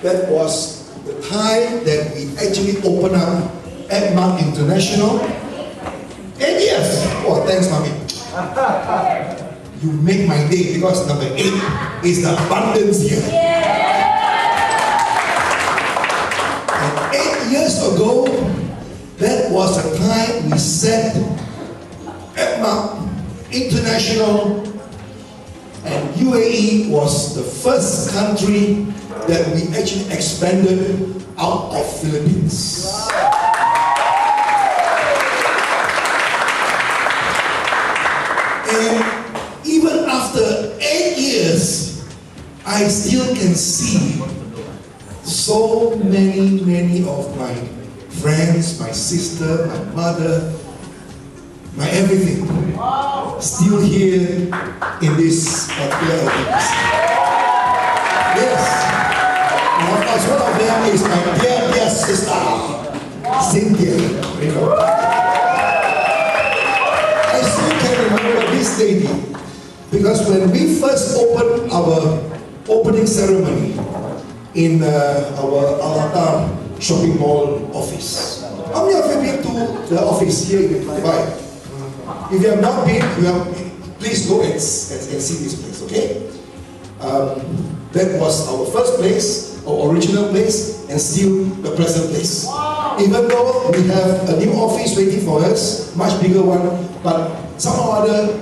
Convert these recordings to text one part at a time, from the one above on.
that was the time that we actually opened up Ltbc International. 8 years! Oh, thanks, Mommy. You make my day, because number 8 is the abundance year. And 8 years ago, that was the time we set Ltbc International, and UAE was the first country that we actually expanded out of Philippines. And even after 8 years, I still can see so many of my friends, my sister, my mother, my everything, still here in this particular office. Yes. And of course, one of them is my dear sister, Cynthia. I still can remember this lady, because when we first opened our opening ceremony in our Al-Atar shopping mall office. How many of you been to the office here in Dubai? If you have not been, please go and see this place, okay? That was our first place, our original place, and still the present place. Even though we have a new office waiting for us, much bigger one, but somehow other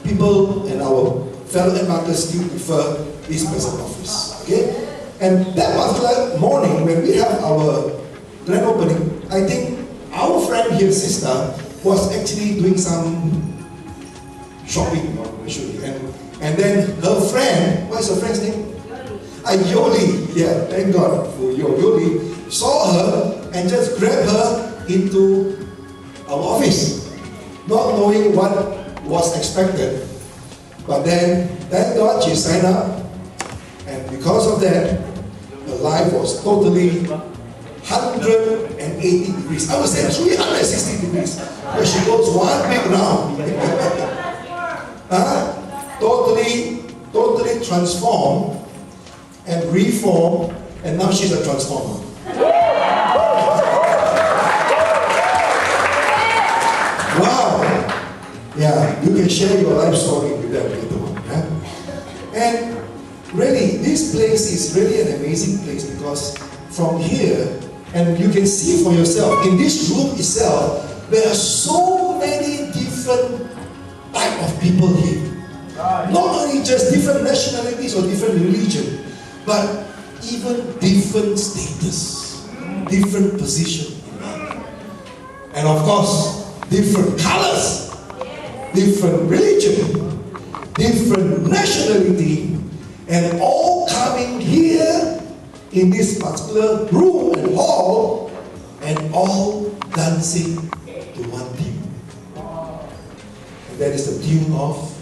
people and our fellow Ltbcers still prefer this present office, okay? And that particular morning, when we have our grand opening, I think our friend here, sister, was actually doing some shopping, and then her friend, what is her friend's name? Yoli, yeah, thank God for Yoli, saw her and just grabbed her into our office, not knowing what was expected. But then, thank God she signed up, and because of that, her life was totally 180 degrees. I would say 360 degrees. But she goes one big round. Totally transformed and reformed, and now she's a transformer. Wow! Yeah, you can share your life story with them later on. Yeah? And really, this place is really an amazing place, because from here, and you can see for yourself, in this room itself, there are so many different type of people here. Not only just different nationalities or different religion, but even different status, different position. And of course, different colors, different religion, different nationality, and all coming here in this particular room and hall, and all dancing to one tune. And that is the tune of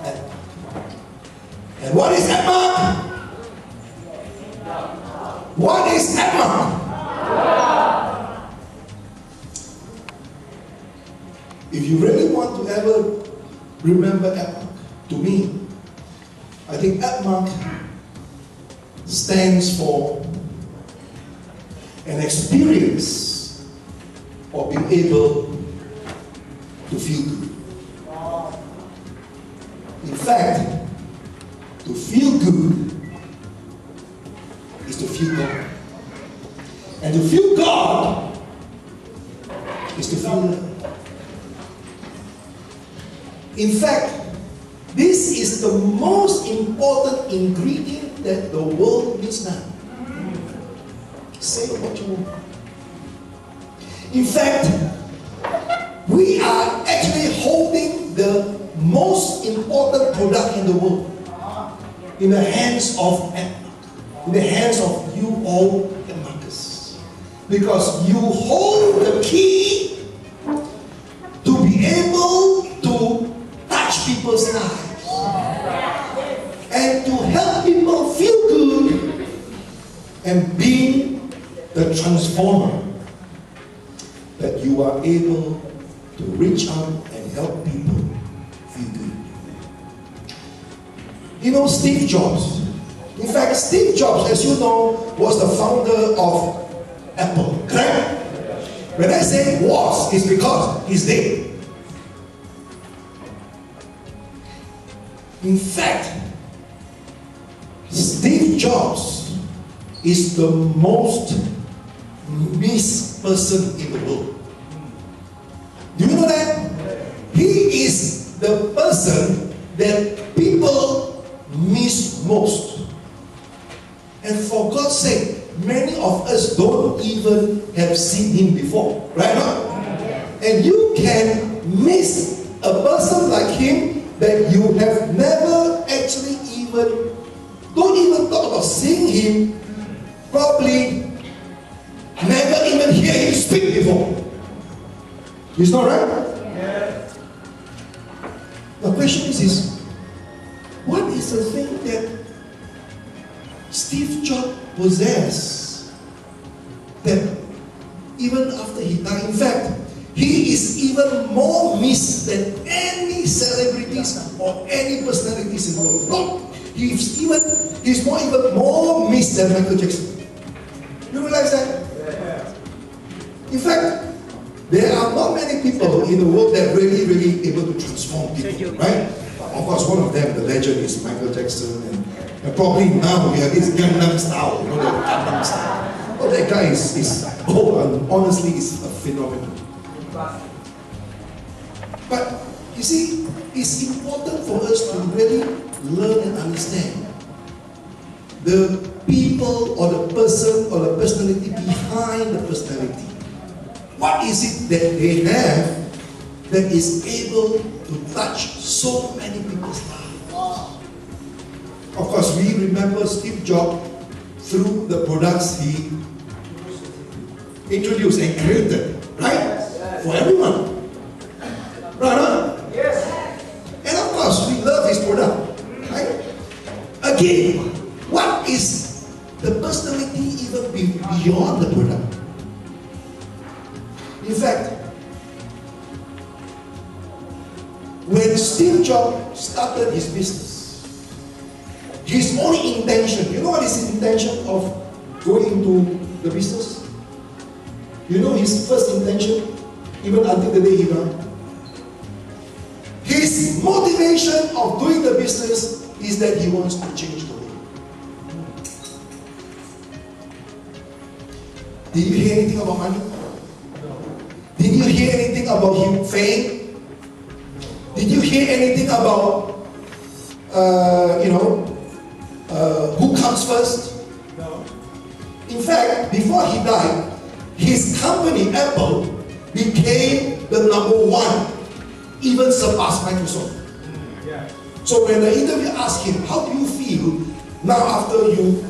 Ltbc. And what is Ltbc? What is Ltbc? If you really want to ever remember Ltbc, to me, I think Ltbc stands for an experience of being able to feel good. In fact, to feel good is to feel God. And to feel God is to feel love. In fact, this is the most important ingredient that the world needs now. Say what you want. In fact, we are actually holding the most important product in the world in the hands of Ltbc, in the hands of you all Ltbcers, because you hold the key to be able to touch people's lives and to help people feel good and be the transformer that you are able to reach out and help people feel good. You know, Steve Jobs, In fact, Steve Jobs, as you know, was the founder of Apple, correct? When I say was, it's because he's dead. In fact, Steve Jobs is the most missed person in the world. Do you know that? He is the person that people miss most. And for God's sake, many of us don't even have seen him before, right? And you can miss a person like him that you have never actually don't even thought about seeing him, probably never even hear him speak before. Is that right? Yeah. The question is what is the thing that Steve Jobs possessed that even after he died, in fact, he is even more missed than any celebrities or any personalities in the world. No, he's even more missed than Michael Jackson. You realize that? Yeah. In fact, there are not many people in the world that really able to transform people, right? Of course, one of them, the legend, is Michael Jackson, and probably now we have this Gangnam Style, you know, the Gangnam Style. Oh, that guy honestly, is a phenomenon. But you see, it's important for us to really learn and understand the people or the person or the personality behind the personality. What is it that they have that is able to touch so many people's lives? Of course, we remember Steve Jobs through the products he introduced and created, right? For everyone. Right? Yes. And of course, we love his product, right? Again, what is the personality even beyond the product? In fact, when Steve Jobs started his business, his only intention, you know what is his intention of going into the business? You know his first intention, even until the day he died? His motivation of doing the business is that he wants to change the world. Did you hear anything about money? Did you hear anything about him fame? Did you hear anything about, who comes first? No. In fact, before he died, his company, Apple, became the #1, even surpassed Microsoft. Yeah. So when the interviewer asked him, how do you feel now after you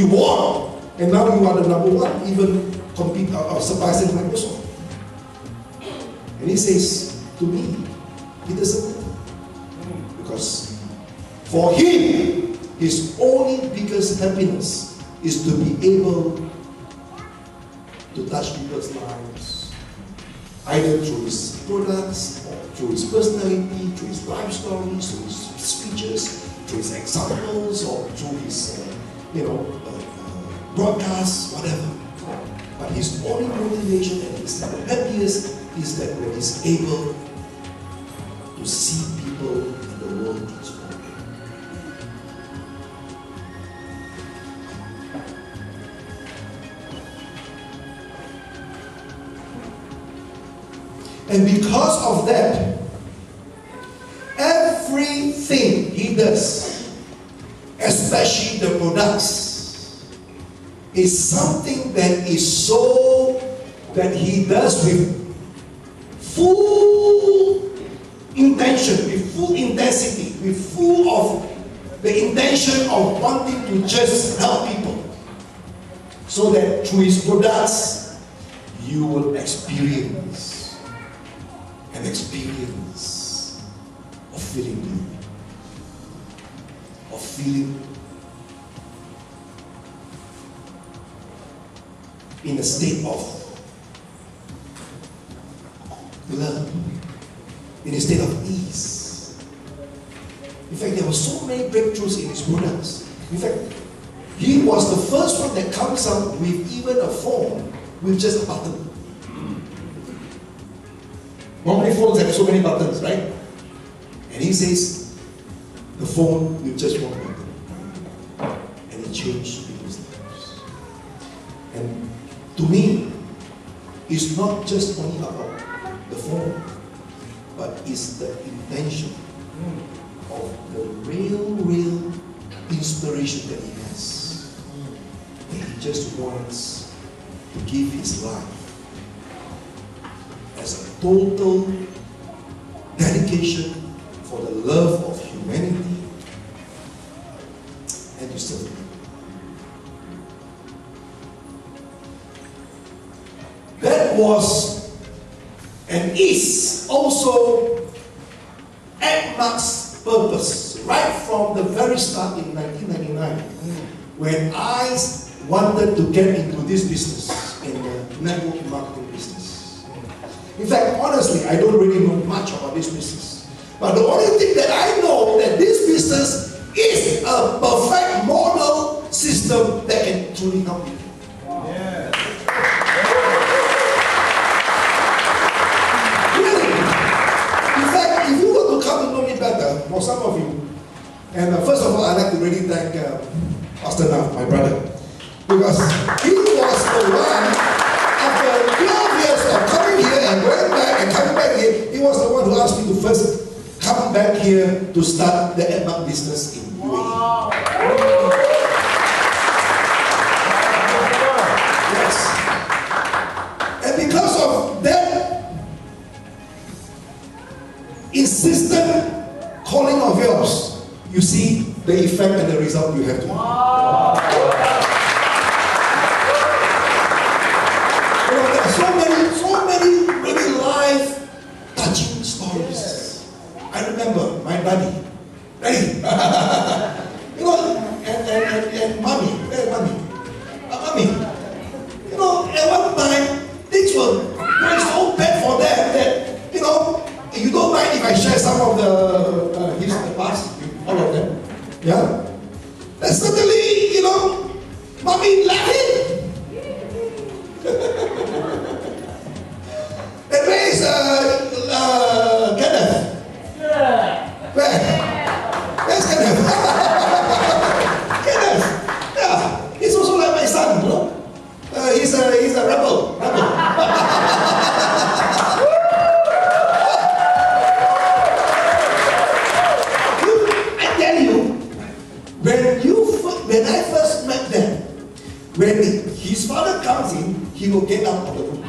won, and now you are the #1, even surpassing Microsoft? And he says, to me, it doesn't matter. Because for him, his only biggest happiness is to be able to touch people's lives, either through his products, or through his personality, through his life stories, through his speeches, through his examples, or through his, broadcasts, whatever. But his only motivation and his happiest is that when he's able to see people in the world transformed. And because of that, everything he does, especially the products, is something that is that he does with full intention, with full intensity, with full of the intention of wanting to just help people, so that through his products you will experience an experience of feeling good, of feeling in a state of love, in a state of ease. In fact, there were so many breakthroughs in his products. In fact, he was the first one that comes up with even a phone with just a button. Normally phones have so many buttons, right? And he says, the phone with just one button. And it changed people's lives. And to me, it's not just only about the phone, but it's the intention of the real inspiration that he has. And he just wants to give his life as a total dedication for the love of humanity and to serve him. That was and is also Ltbc's purpose right from the very start in 1999 when I wanted to get into this business, in the network marketing business. In fact, honestly, I don't really know much about this business. But the only thing that I know that this business is a perfect model system that can truly help people. Yeah. Really. In fact, if you were to come to know me better, for some of you, and first of all, I'd like to really thank Pastor Nav, my brother, because he was the one, after 12 years of coming here and going back and coming back here, he was the one who asked me to first come back here to start the Ltbc business in UAE. Yes. And because of that insistent calling of yours, you see the effect and the result you have to. You know, there are so many really life touching stories. I remember my daddy, you know, and mommy, mommy, you know, at one time things were going so bad for them that, you know, you don't mind if I share some of the past with all of them, yeah? And suddenly, you know, mommy left him. And where is Kenneth? Where's Kenneth? Kenneth, yeah, he's also like my son, you know. He's a rebel. I tell you, when I first met them, when his father comes in, he will get out of the room.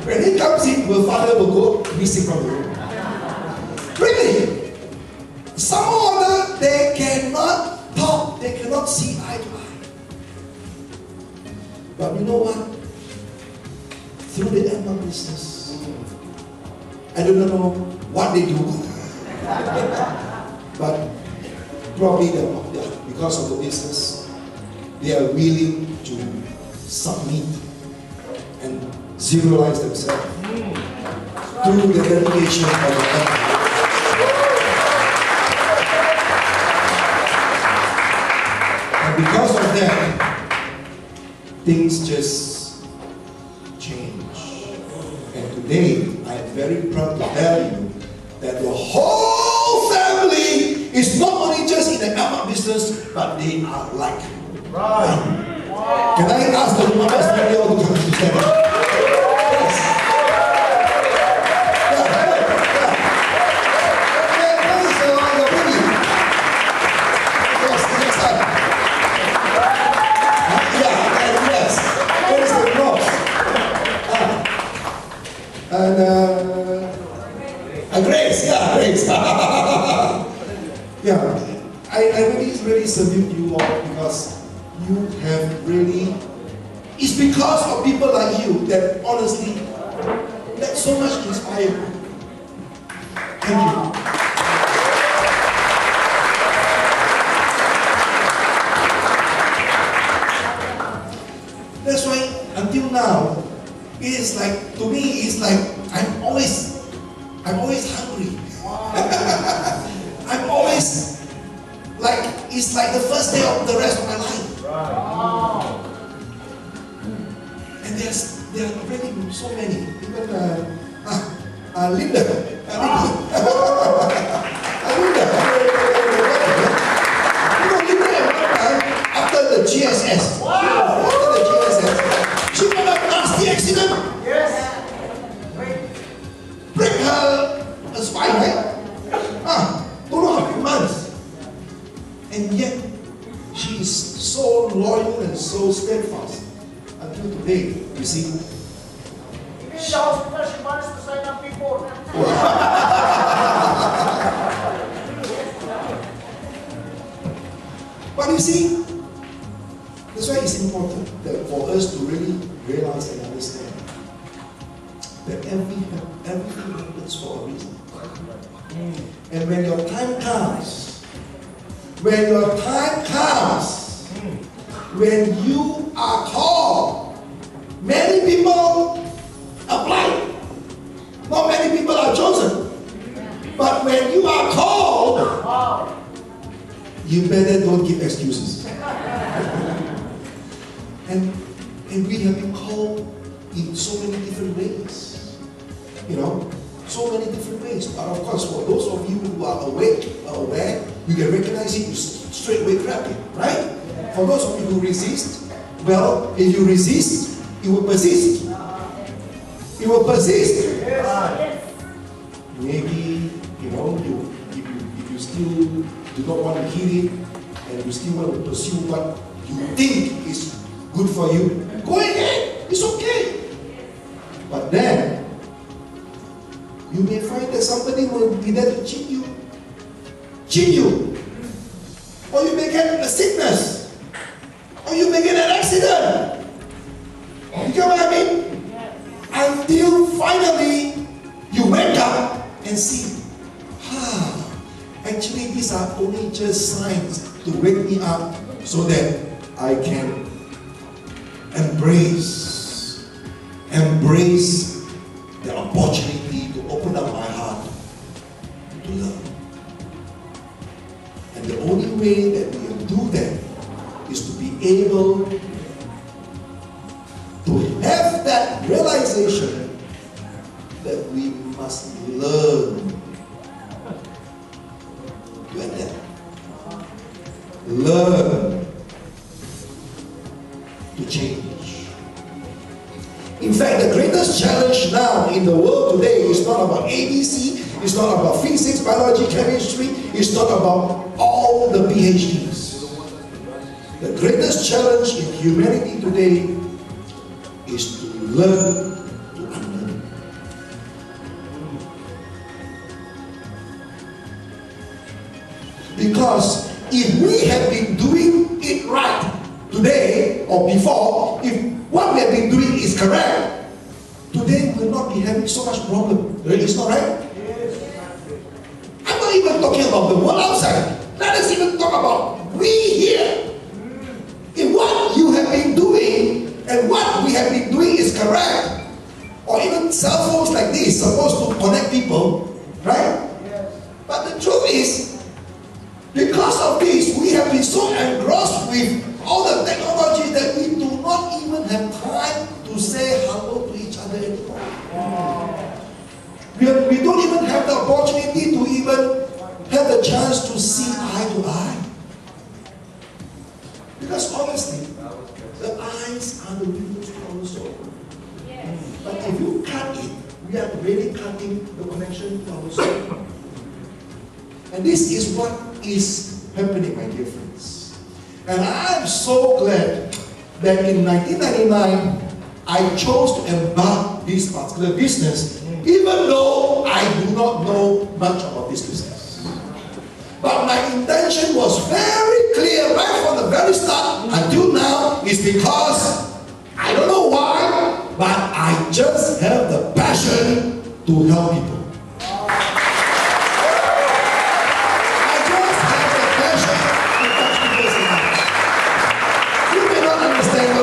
When he comes in, the father will go missing from the room. Really? Some or other, they cannot talk, they cannot see eye to eye. But you know what? Through the Ltbc business, I don't know what they do, but probably because of the business, they are willing to submit and zeroize themselves through the dedication of the Ltbc. Because of that, things just change. And today, I'm very proud to tell you that the whole family is not only just in the Ltbc business, but they are like. Right. Can I ask the Ltbc family all to come to stand up? Yes. And Grace, Grace. Yeah, I really salute you all because you have really, it's because of people like you that honestly, that so much inspire me. Thank you. That's why until now, it is like, to me, it's like I'm always hungry. I'm always like it's like the first day of the rest of my life. Wow. And there are already so many. Even Linda. Linda. You know, Linda at one time, after the GSS. Wow. After the GSS, she got a nasty accident. Yes. Break her spine, right? Don't know how many months. And yet, she is so loyal and so steadfast until today. You see? Even in the hospital, she managed to sign up people. But you see, that's why it's important that for us to really realize and understand that everything happens for a reason. And when your time comes, when you are called, many people apply. Not many people are chosen. But when you are called, you better don't give excuses. And we have been called in so many different ways. You know, so many different ways. But of course, for those of you who are awake, aware, you can recognize it, you straight away grab it, right? For those of you who resist, well, if you resist, it will persist. It will persist. Maybe, you know, if you still do not want to hear it, and you still want to pursue what you think is good for you, go ahead. It's okay. But then, you may find that somebody will be there to cheat you. Or you may get a sickness. Or you may get an accident. You get what I mean? Until finally, you wake up and see, actually these are only just signs to wake me up so that I can embrace the opportunity to open up my heart to love. And the only way that we can do that is to be able to have that realization that we must learn to adapt. Learn to change. In fact, the greatest challenge now in the world today is not about ABC, it's not about physics, biology, chemistry, it's not about all the PhDs. The greatest challenge in humanity today is to learn to unlearn. Because if we have been doing it right today or before, if what we have been doing is correct, today we will not be having so much problem. It's not right? I'm not even talking about the world outside. Let us even talk about we here. If what you have been doing and what we have been doing is correct, or even cell phones like this supposed to connect people, right? But the truth is, because of this, we have been so engrossed with all the technology that we do not even have time to say hello to each other anymore. We don't even have the opportunity to even have the chance to see eye to eye. Because honestly, the eyes are the windows to our soul. But if you cut it, we are really cutting the connection to our soul. And this is what is happening, my dear friends. And I'm so glad that in 1999, I chose to embark this particular business, even though I do not know much about this business. But my intention was very clear right from the very start until now is because I don't know why, but I just have the passion to help people.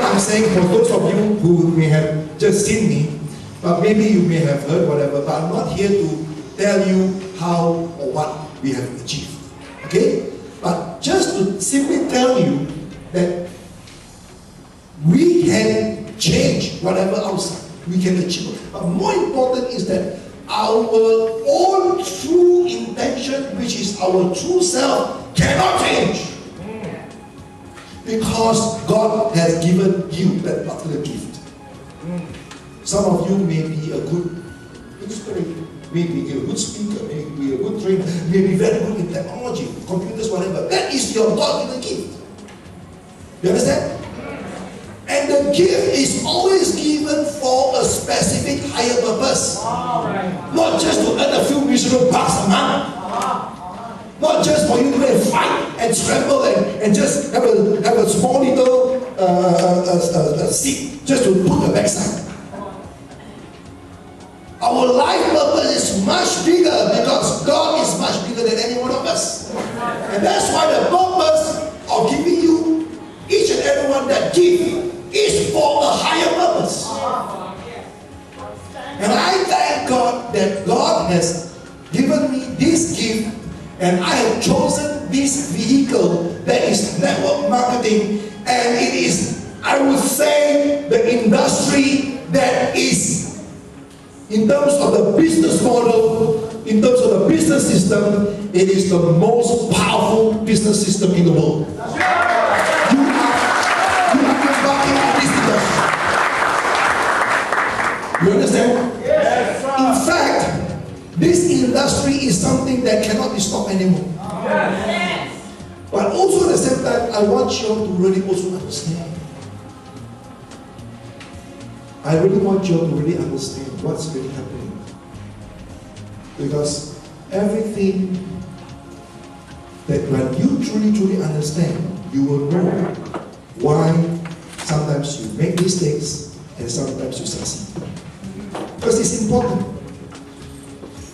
I'm saying for those of you who may have just seen me, but maybe you may have heard whatever, but I'm not here to tell you how or what we have achieved. Okay? But just just to simply tell you that we can change whatever outside. We can achieve it. But more important is that our own true intention, which is our true self, cannot change. Because God has given you that particular gift. Some of you may be a good inspirator, may be a good speaker, may be a good trainer, may be very good in technology, computers, whatever. That is your God-given gift. You understand? And the gift is always given for a specific higher purpose. Not just to earn a few miserable bucks a month. Not just for you to go and fight and scramble and just have a small little seat just to put the backside. Our life purpose is much bigger because God is much bigger than any one of us. And that's why the purpose of giving you each and every one that gift is for a higher purpose. And I thank God that God has given me this gift, and I have chosen this vehicle that is network marketing, and it is, I would say, the industry that is, in terms of the business model, in terms of the business system, it is the most powerful business system in the world. You understand? Yes, sir. In fact, this industry is something that cannot be stopped anymore. Yes. But also at the same time, I want you to really also understand. I really want you to really understand what's really happening. Because everything that when you truly understand, you will know why sometimes you make mistakes and sometimes you succeed. Because it's important.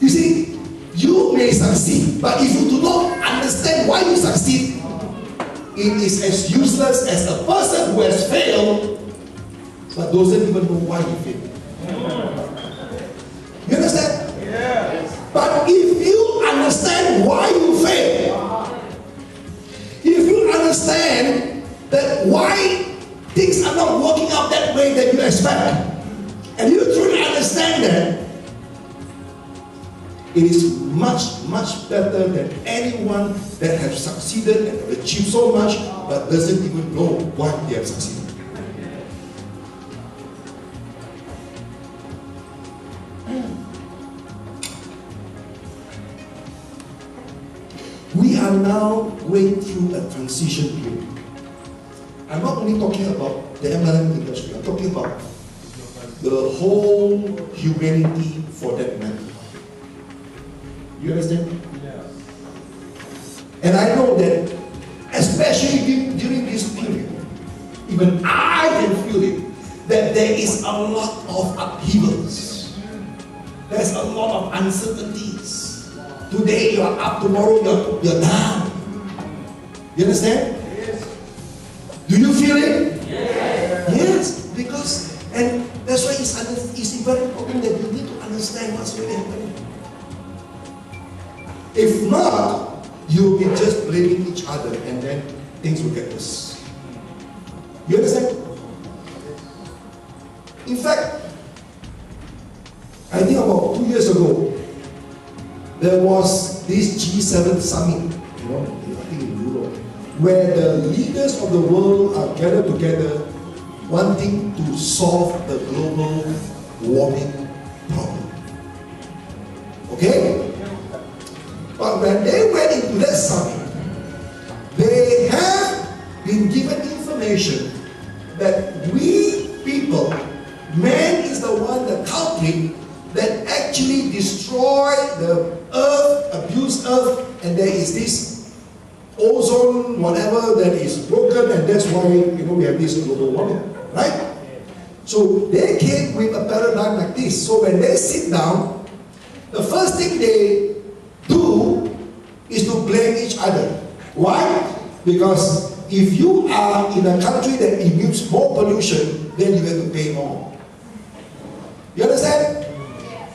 You see, you may succeed, but if you do not understand why you succeed, it is as useless as a person who has failed but doesn't even know why he failed. You understand? Yes. But if you understand why you fail, if you understand that why things are not working out that way that you expect, and you truly understand that, it is much better than anyone that has succeeded and achieved so much but doesn't even know why they have succeeded. We are now going through a transition period. I'm not only talking about the MLM industry, I'm talking about the whole humanity for that matter. You understand? Yes. And I know that, especially during this period, even I can feel it, that there is a lot of upheavals. There's a lot of uncertainties. Today you are up, tomorrow you're down. You understand? Yes. Do you feel it? Yes. Yes, because, and that's why it's very important that you need to understand what's really happening. If not, you'll be just blaming each other and then things will get worse. You understand? In fact, I think about 2 years ago, there was this G7 summit, I think in Europe, where the leaders of the world are gathered together wanting to solve the global warming problem. Okay? But when they went into that summit, they have been given information that we people, man is the one, the culprit, that actually destroy the earth, abuse earth, and there is this ozone, whatever, that is broken, and that's why we have this global warming, right? So they came with a paradigm like this. So when they sit down, the first thing they do is to blame each other. Why? Because if you are in a country that emits more pollution, then you have to pay more. You understand?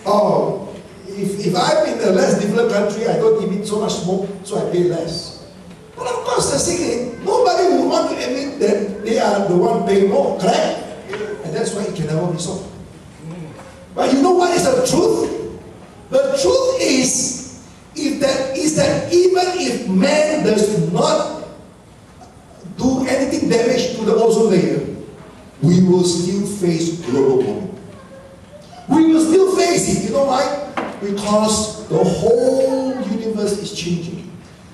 Oh, if I'm in a less developed country, I don't emit so much smoke, so I pay less. But of course, the thing is, nobody would want to admit that they are the one paying more, correct? And that's why it can never be solved. But you know what is the truth? The truth is that even if man does not do anything damage to the ozone layer, we will still face global warming. We will still face it. You know why? Because the whole universe is changing.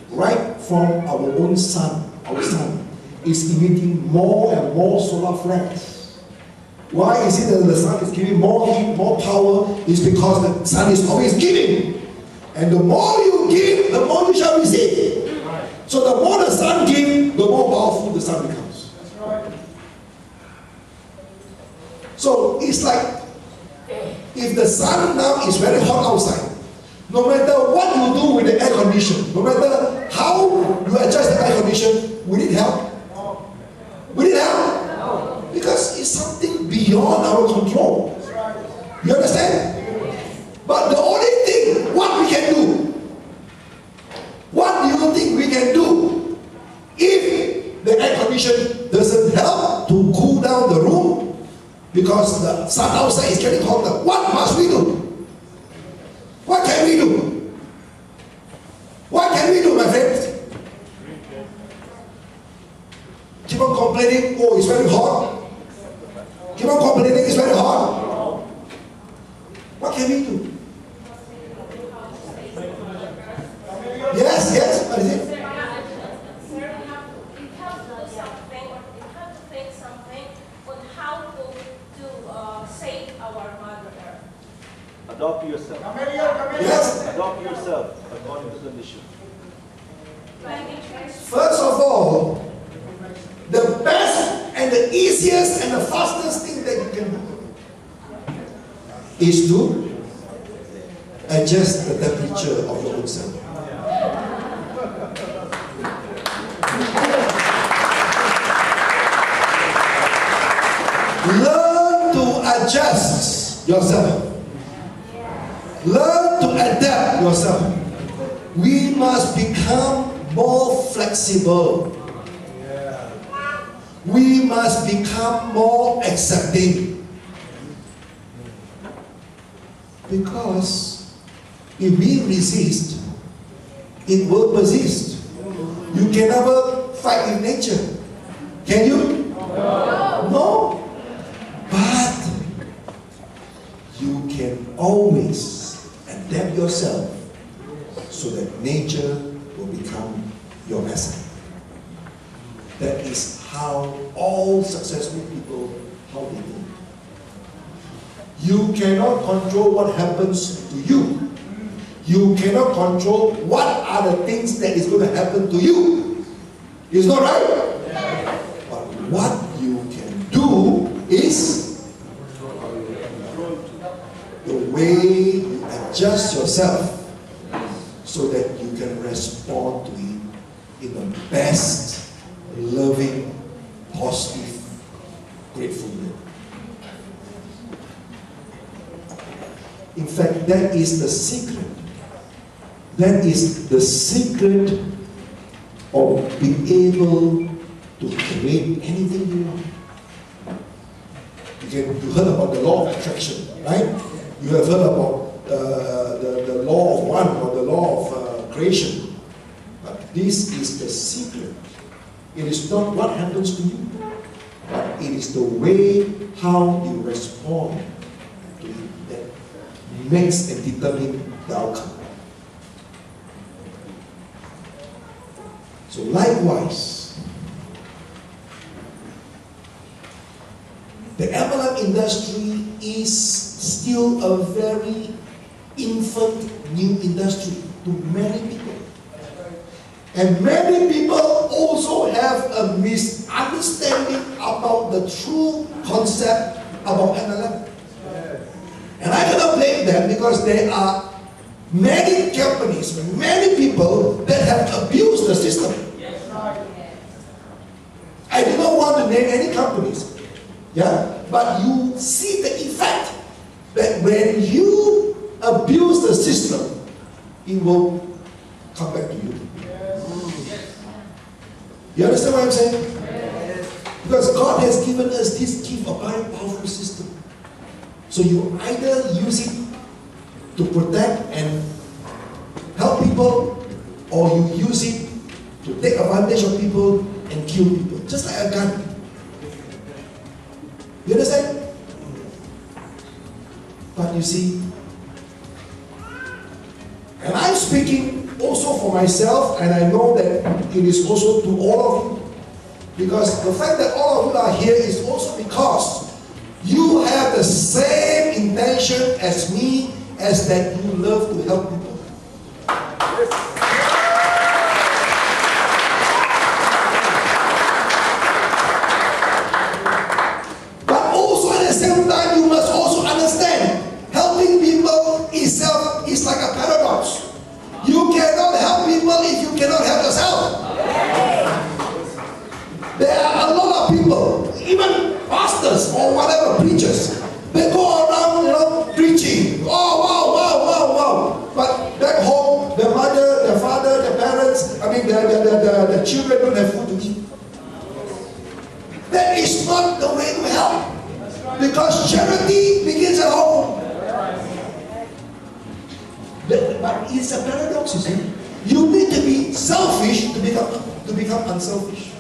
Right from our own sun, our sun is emitting more and more solar flares. Why is it that the sun is giving more heat, more power? It's because the sun is always giving. And the more you give, the more you shall receive. So the more the sun gives, the more powerful the sun becomes. So it's like, if the sun now is very hot outside, no matter what you do with the air condition, no matter how you adjust the air condition, will it help? Will it help? No. Because it's something beyond our control. You understand? But the only thing, what we can do, what do you think we can do if the air condition doesn't help to cool down the room because the sun outside is getting hotter? What must we do? What can we do? What can we do, my friends? Keep on complaining, oh, it's very hot. Keep on complaining, it's very hot. What can we do? Yes, what is it? Adopt yourself. Yes. Adopt yourself according to the mission. First of all, the best and the easiest and the fastest thing that you can do is to adjust the temperature of your own self. Learn to adjust yourself. Learn to adapt yourself. We must become more flexible. We must become more accepting. Because if we resist, it will persist. You can never fight with nature. Can you? No. But you can always adapt yourself so that nature will become your master. That is how all successful people, how they do. You cannot control what happens to you. You cannot control what are the things that is going to happen to you. Is not right? But what you can do is the way you adjust yourself so that you can respond to it in the best, loving, positive, grateful way. In fact, that is the secret. That is the secret of being able to create anything you want. You heard about the law of attraction, right? You have heard about the law of one or the law of creation. But this is the secret. It is not what happens to you, but it is the way how you respond to it that makes and determines the outcome. So likewise, the MLM industry is still a very infant new industry to many people. And many people also have a misunderstanding about the true concept about MLM. And I cannot blame them because there are many companies, many people that have abused the system. I do not want to name any companies. Yeah, but you see the effect that when you abuse the system, it will come back to you. You understand what I'm saying? Because God has given us this gift of very powerful system. So you either use it to protect and help people, or you use it to take advantage of people and kill people. Just like a gun. You understand? But you see, and I'm speaking also for myself, and I know that it is also to all of you. Because the fact that all of you are here is also because you have the same intention as me, as that you love to help people. But also at the same time, you must also understand, helping people itself is like a paradox. You cannot help people if you cannot help yourself. There are a lot of people, even pastors or whatever, preachers, they go around, preaching. Oh, wow, wow, wow, wow. But back home, their mother, their father, their parents, the children don't have food to eat. That is not the way to help. Because charity begins at home. But it's a paradox, you see. You need to be selfish to become unselfish.